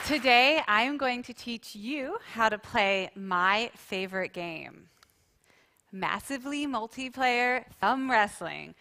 Today, I am going to teach you how to play my favorite game, massively multiplayer thumb wrestling.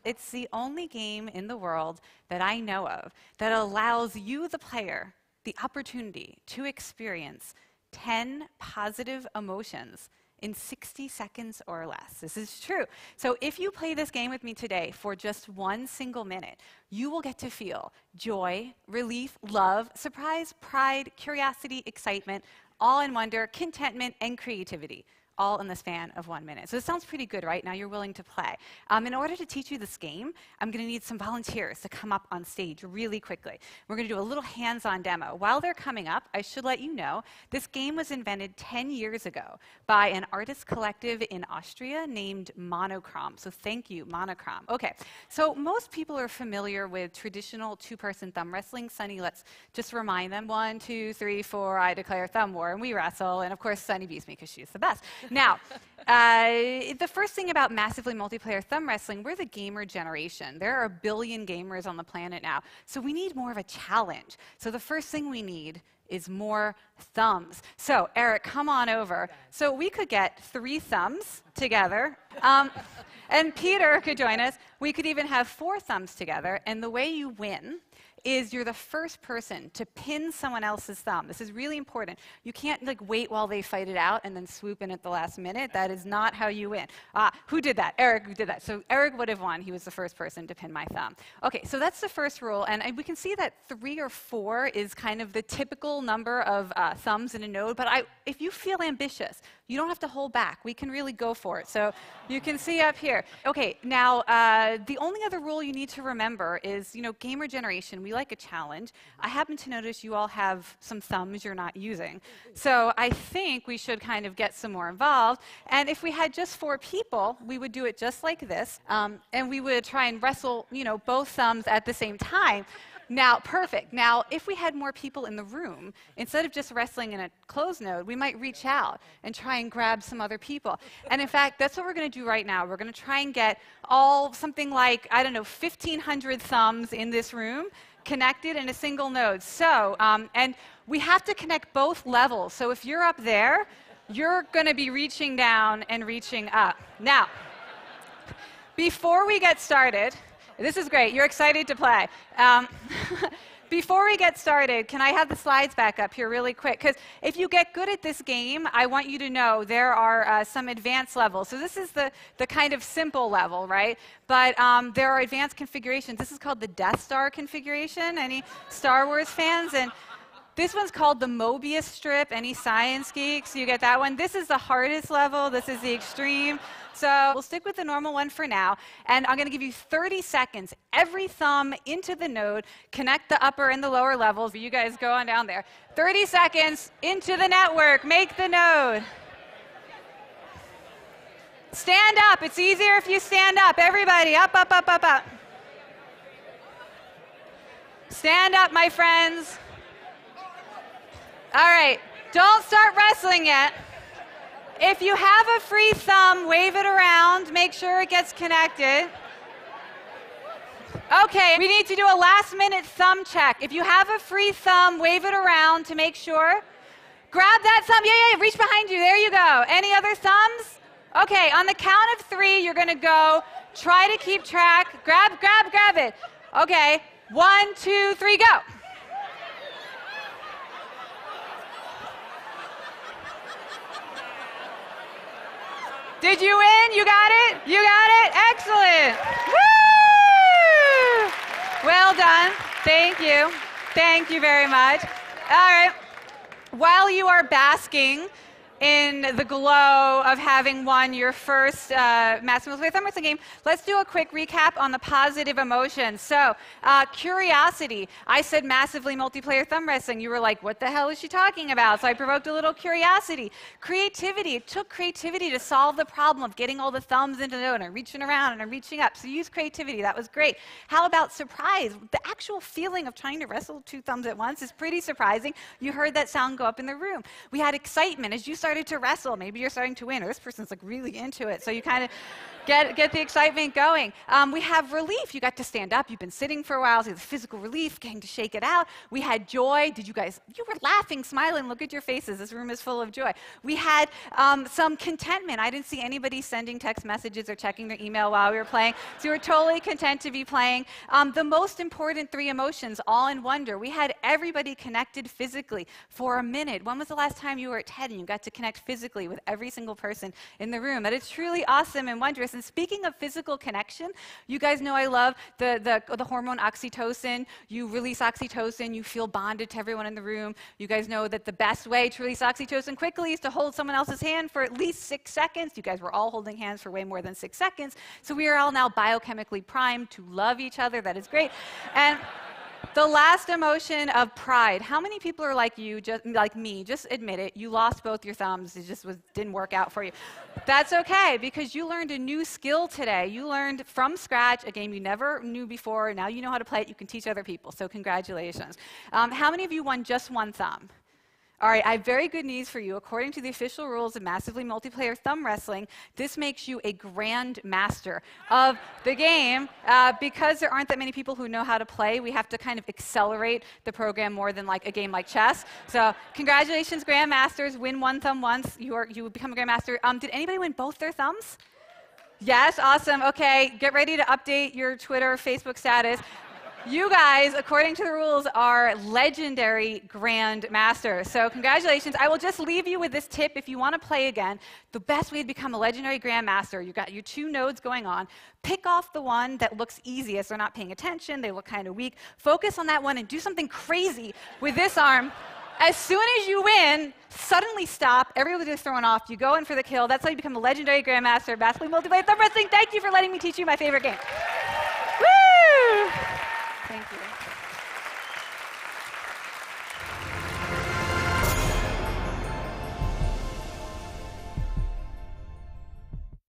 It's the only game in the world that I know of that allows you, the player, the opportunity to experience 10 positive emotions in 60 seconds or less. This is true. So if you play this game with me today for just 1 single minute, you will get to feel joy, relief, love, surprise, pride, curiosity, excitement, awe and wonder, contentment, and creativity, all in the span of 1 minute. So it sounds pretty good, right? Now you're willing to play. In order to teach you this game, I'm going to need some volunteers to come up on stage really quickly. We're going to do a little hands-on demo. While they're coming up, I should let you know, this game was invented 10 years ago by an artist collective in Austria named Monochrome. So thank you, Monochrome. Okay, so most people are familiar with traditional two-person thumb wrestling. Sunny, let's just remind them. 1, 2, 3, 4, I declare thumb war, and we wrestle. And of course, Sunny beats me because she's the best. Now, the first thing about massively multiplayer thumb wrestling, we're the gamer generation. There are 1 billion gamers on the planet now, so we need more of a challenge. So the first thing we need is more thumbs. So Eric, come on over. So we could get 3 thumbs together, and Peter could join us. We could even have 4 thumbs together, and the way you win is you're the first person to pin someone else's thumb. This is really important. You can't wait while they fight it out and then swoop in at the last minute. That is not how you win. Who did that? Eric did that. So Eric would have won. He was the first person to pin my thumb. Okay, so that's the first rule. And we can see that 3 or 4 is kind of the typical number of thumbs in a node. But if you feel ambitious, you don't have to hold back. We can really go for it. So you can see up here. Okay, now the only other rule you need to remember is, gamer generation, we like a challenge. I happen to notice you all have some thumbs you're not using. So I think we should kind of get some more involved. And if we had just 4 people, we would do it just like this. And we would try and wrestle, both thumbs at the same time. Now, perfect. Now, if we had more people in the room, instead of just wrestling in a closed node, we might reach out and try and grab some other people. And in fact, that's what we're going to do right now. We're going to try and get something like, 1,500 thumbs in this room connected in a single node. So, and we have to connect both levels. So if you're up there, you're going to be reaching down and reaching up. Now, before we get started, this is great. You're excited to play. Before we get started, can I have the slides back up here really quick? Because if you get good at this game, I want you to know there are some advanced levels. So this is the kind of simple level, right? But there are advanced configurations. This is called the Death Star configuration. Any Star Wars fans? And this one's called the Mobius strip. Any science geeks? You get that one? This is the hardest level. This is the extreme. So we'll stick with the normal one for now. And I'm going to give you 30 seconds. Every thumb into the node. Connect the upper and the lower levels. You guys go on down there. 30 seconds into the network. Make the node. Stand up. It's easier if you stand up. Everybody, up, up, up, up, up. Stand up, my friends. All right, don't start wrestling yet. If you have a free thumb, wave it around, make sure it gets connected. Okay, we need to do a last-minute thumb check. If you have a free thumb, wave it around to make sure. Grab that thumb. Yeah, reach behind you. There you go. Any other thumbs? Okay, on the count of 3, you're going to go. Try to keep track. Grab it. Okay, 1, 2, 3, go. Did you win? You got it? You got it? Excellent. Woo! Well done. Thank you. Thank you very much. All right. While you are basking in the glow of having won your first massively multiplayer thumb wrestling game, let's do a quick recap on the positive emotions. So, curiosity. I said massively multiplayer thumb wrestling. You were like, what the hell is she talking about? So I provoked a little curiosity. Creativity. It took creativity to solve the problem of getting all the thumbs into the node and reaching around and I'm reaching up. So use creativity. That was great. How about surprise? The actual feeling of trying to wrestle 2 thumbs at once is pretty surprising. You heard that sound go up in the room. We had excitement. As you started started to wrestle. Maybe you're starting to win, or this person's like really into it. So you kind of get the excitement going. We have relief. You got to stand up. You've been sitting for a while, so the physical relief, getting to shake it out. We had joy. You were laughing, smiling. Look at your faces. This room is full of joy. We had some contentment. I didn't see anybody sending text messages or checking their email while we were playing, so you were totally content to be playing. The most important 3 emotions, awe and wonder. We had everybody connected physically for a minute. When was the last time you were at TED and you got to connect physically with every single person in the room? That is truly awesome and wondrous. And speaking of physical connection, you guys know I love the hormone oxytocin. You release oxytocin, you feel bonded to everyone in the room. You guys know that the best way to release oxytocin quickly is to hold someone else's hand for at least 6 seconds. You guys were all holding hands for way more than 6 seconds. So we are all now biochemically primed to love each other. That is great. And the last emotion of pride. How many people are like you, just like me? Just admit it. You lost both your thumbs. It just didn't work out for you. That's okay, because you learned a new skill today. You learned from scratch a game you never knew before. Now you know how to play it. You can teach other people. So congratulations. How many of you won just 1 thumb? All right, I have very good news for you. According to the official rules of Massively Multiplayer Thumb Wrestling, this makes you a grand master of the game. Because there aren't that many people who know how to play, we have to kind of accelerate the program more than like a game like chess. So congratulations, Grandmasters. Win 1 thumb once, you become a Grandmaster. Did anybody win both their thumbs? Yes, awesome. Okay, get ready to update your Twitter, Facebook status. You guys, according to the rules, are legendary Grandmasters. So congratulations. I will just leave you with this tip. If you want to play again, the best way to become a legendary Grandmaster, you've got your 2 nodes going on. Pick off the one that looks easiest. They're not paying attention. They look kind of weak. Focus on that one and do something crazy with this arm. As soon as you win, suddenly stop. Everybody is thrown off. You go in for the kill. That's how you become a legendary Grandmaster of Massively Multiplayer Thumb Wrestling. Thank you for letting me teach you my favorite game.